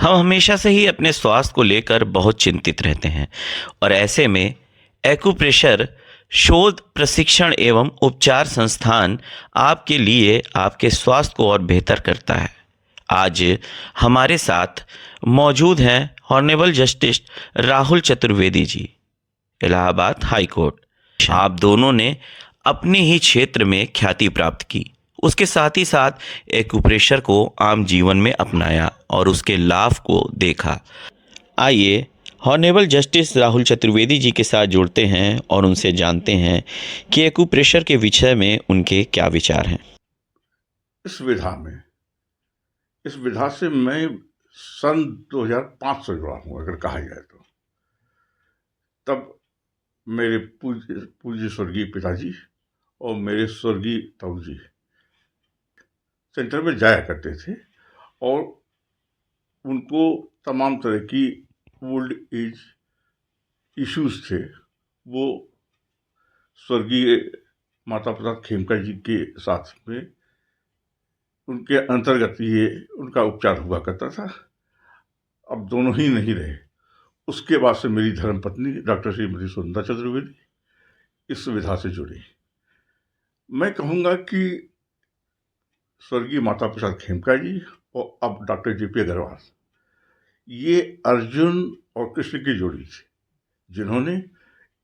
हम हमेशा से ही अपने स्वास्थ्य को लेकर बहुत चिंतित रहते हैं और ऐसे में एक्यूप्रेशर शोध प्रशिक्षण एवं उपचार संस्थान आपके लिए आपके स्वास्थ्य को और बेहतर करता है। आज हमारे साथ मौजूद हैं honourable justice Rahul Chaturvedi ji, Allahabad high court. आप दोनों ने अपने ही क्षेत्र में ख्याति प्राप्त की, उसके साथ ही साथ एक्यूप्रेशर को आम जीवन में अपनाया और उसके लाभ को देखा। आइए हॉनरेबल जस्टिस राहुल चतुर्वेदी जी के साथ जुड़ते हैं और उनसे जानते हैं कि एक्यूप्रेशर के विषय में उनके क्या विचार हैं। इस विधा से मैं सन 2005 से जुड़ा हूँ अगर कहा जाए तो। तब मेरे पूज्य स्वर्गीय पिताजी और मेरे स्वर्गीय ताऊ जी सेंटर में जाया करते थे और उनको तमाम तरह की ओल्ड एज इश्यूज थे, वो स्वर्गीय माता प्रसाद खेमका जी के साथ में उनके अंतर्गत ये उनका उपचार हुआ करता था। अब दोनों ही नहीं रहे। उसके बाद से मेरी धर्मपत्नी डॉक्टर श्रीमती सुनंदा चतुर्वेदी इस विधा से जुड़ी। मैं कहूँगा कि स्वर्गीय माता प्रसाद खेमका जी और अब डॉक्टर JP अग्रवाल, ये अर्जुन और कृष्ण की जोड़ी थी, जिन्होंने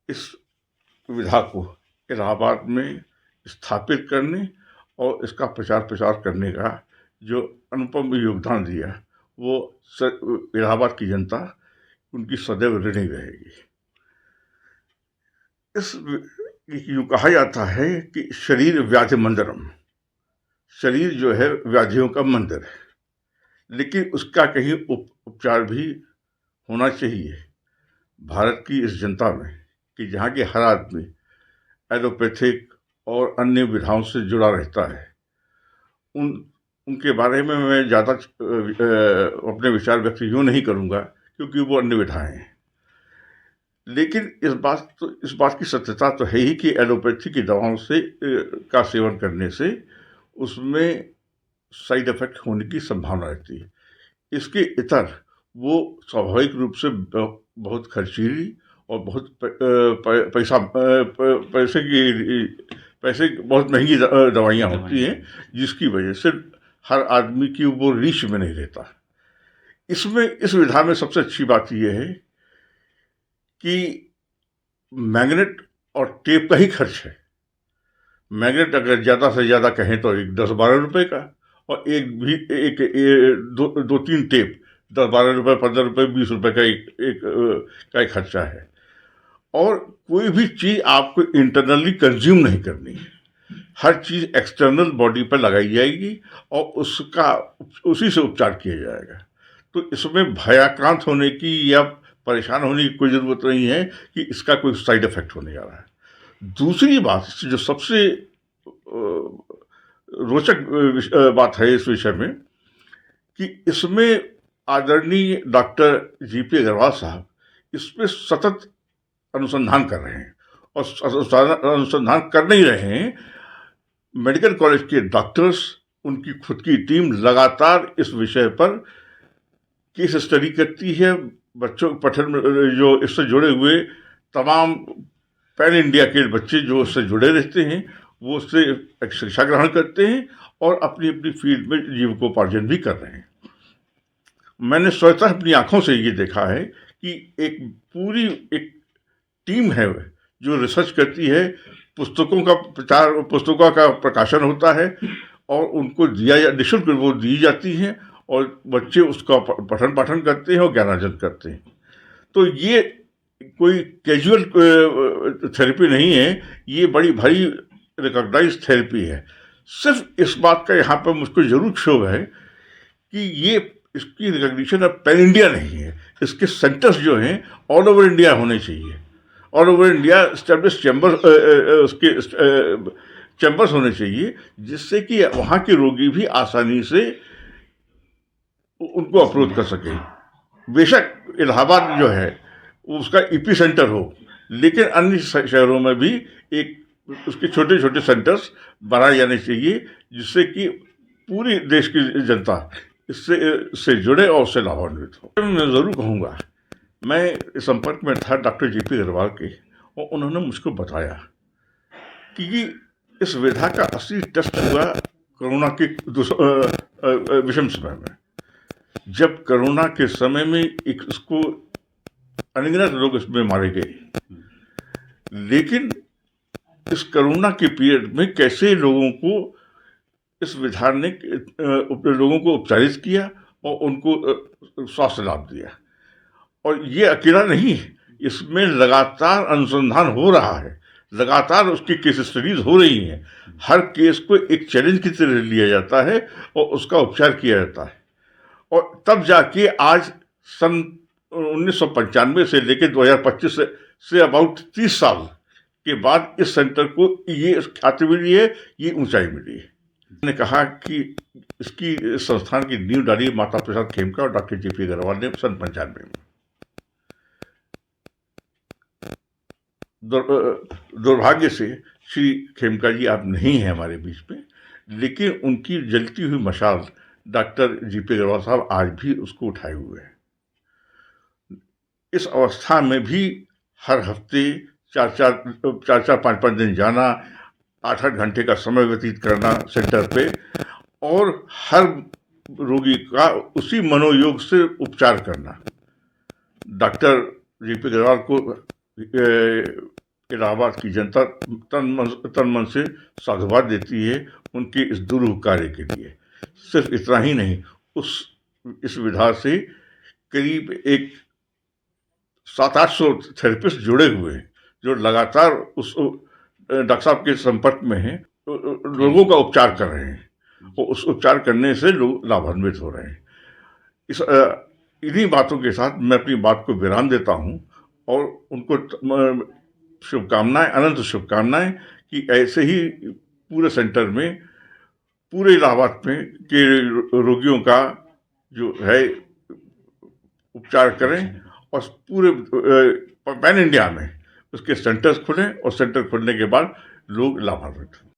इस विधा को इलाहाबाद में स्थापित करने और इसका प्रचार प्रसार करने का जो अनुपम योगदान दिया, वो इलाहाबाद की जनता उनकी सदैव ऋणी रहेगी। यूँ कहा जाता है कि शरीर व्याधि मंदिरम, शरीर जो है व्याधियों का मंदिर है, लेकिन उसका कहीं उपचार भी होना चाहिए भारत की इस जनता में, कि जहाँ के हर आदमी एलोपैथिक और अन्य विधाओं से जुड़ा रहता है। उनके बारे में मैं ज़्यादा अपने विचार व्यक्त यूँ नहीं करूँगा क्योंकि वो अन्य विधाएँ हैं, लेकिन इस बात की सत्यता तो है ही कि एलोपैथी की दवाओं से का सेवन करने से उसमें साइड इफेक्ट होने की संभावना रहती है। इसके इतर वो स्वाभाविक रूप से बहुत खर्चीली और बहुत पैसे बहुत महंगी दवाइयाँ होती हैं, जिसकी वजह से हर आदमी की वो रीच में नहीं रहता। इस विधा में सबसे अच्छी बात यह है कि मैग्नेट और टेप का ही खर्च है। मैग्नेट अगर ज़्यादा से ज़्यादा कहें तो 10-12 रुपए का, और दो तीन टेप 10-12 रुपये, 15 रुपये, 20 रुपये का एक खर्चा है। और कोई भी चीज़ आपको इंटरनली कंज्यूम नहीं करनी है, हर चीज़ एक्सटर्नल बॉडी पर लगाई जाएगी और उसी से उपचार किया जाएगा। तो इसमें भयाक्रांत होने की या परेशान होने की कोई ज़रूरत नहीं है कि इसका कोई साइड इफेक्ट होने जा रहा है। दूसरी बात जो सबसे रोचक बात है इस विषय में, कि इसमें आदरणीय डॉक्टर JP अग्रवाल साहब इस पर सतत अनुसंधान कर रहे हैं, और अनुसंधान कर नहीं रहे हैं। मेडिकल कॉलेज के डॉक्टर्स, उनकी खुद की टीम लगातार इस विषय पर केस स्टडी करती है। बच्चों पठन में जो इससे जुड़े हुए तमाम पैन इंडिया के बच्चे जो उससे जुड़े रहते हैं, वो उससे शिक्षा ग्रहण करते हैं और अपनी अपनी फील्ड में जीविकोपार्जन भी कर रहे हैं। मैंने स्वतः अपनी आंखों से ये देखा है कि एक पूरी टीम है जो रिसर्च करती है, पुस्तकों का प्रकाशन होता है और उनको निःशुल्क वो दी जाती हैं, और बच्चे उसका पठन पाठन करते हैं और ज्ञानार्जन करते हैं। तो ये कोई कैजुअल थेरेपी नहीं है, ये बड़ी भारी रिकॉग्नाइज्ड थेरेपी है। सिर्फ इस बात का यहाँ पर मुझको जरूर क्षोभ है कि इसकी रिकॉग्निशन अब पैन इंडिया नहीं है। इसके सेंटर्स जो हैं ऑल ओवर इंडिया होने चाहिए, all over India establish chambers होने चाहिए, जिससे कि वहाँ के रोगी भी आसानी से उनको अप्रोच कर सके। बेशक इलाहाबाद जो है उसका EP सेंटर हो, लेकिन अन्य शहरों में भी उसके छोटे छोटे सेंटर्स बनाए जाने चाहिए, जिससे कि पूरी देश की जनता इससे जुड़े और उससे लाभान्वित हो। मैं ज़रूर कहूँगा, मैं संपर्क में था डॉक्टर JP अग्रवाल के, और उन्होंने मुझको बताया कि इस विधा का असली टेस्ट हुआ कोरोना के विषम समय में, जब कोरोना के समय में इसको अनगिनत लोग इसमें मारे गए, लेकिन इस कोरोना के पीरियड में कैसे लोगों को इस विधा ने लोगों को उपचारित किया और उनको स्वास्थ्य लाभ दिया। और ये अकेला नहीं, इसमें लगातार अनुसंधान हो रहा है, लगातार उसकी केस स्टडीज हो रही हैं। हर केस को एक चैलेंज की तरह लिया जाता है और उसका उपचार किया जाता है। और तब जाके आज सन 1995 से लेकर 2025 से अबाउट 30 साल के बाद इस सेंटर को ये ख्याति मिली है, ये ऊंचाई मिली है। मैंने कहा कि इसकी संस्थान की नींव डाली माता प्रसाद खेमका और डॉक्टर JP अग्रवाल ने सन 95 में। दुर्भाग्य से श्री खेमका जी आप नहीं हैं हमारे बीच में, लेकिन उनकी जलती हुई मशाल डॉक्टर JP अग्रवाल साहब आज भी उसको उठाए हुए हैं। इस अवस्था में भी हर हफ्ते 4-5 दिन जाना, 8-8 घंटे का समय व्यतीत करना सेंटर पे, और हर रोगी का उसी मनोयोग से उपचार करना। डॉक्टर JP अग्रवाल को इलाहाबाद की जनता तन मन से साधुवाद देती है उनके इस दुरूह कार्य के लिए। सिर्फ इतना ही नहीं, इस विधा से करीब एक 700-800 थेरेपिस्ट जुड़े हुए हैं, जो लगातार उस डॉक्टर साहब के संपर्क में हैं, लोगों का उपचार कर रहे हैं, और उस उपचार करने से लोग लाभान्वित हो रहे हैं। इन्हीं बातों के साथ मैं अपनी बात को विराम देता हूँ और उनको शुभकामनाएं, अनंत शुभकामनाएं कि ऐसे ही पूरे सेंटर में, पूरे इलाहाबाद में के रोगियों का जो है उपचार करें, और पूरे पैन इंडिया में उसके सेंटर्स खुलें, और सेंटर खुलने के बाद लोग लाभान्वित हों।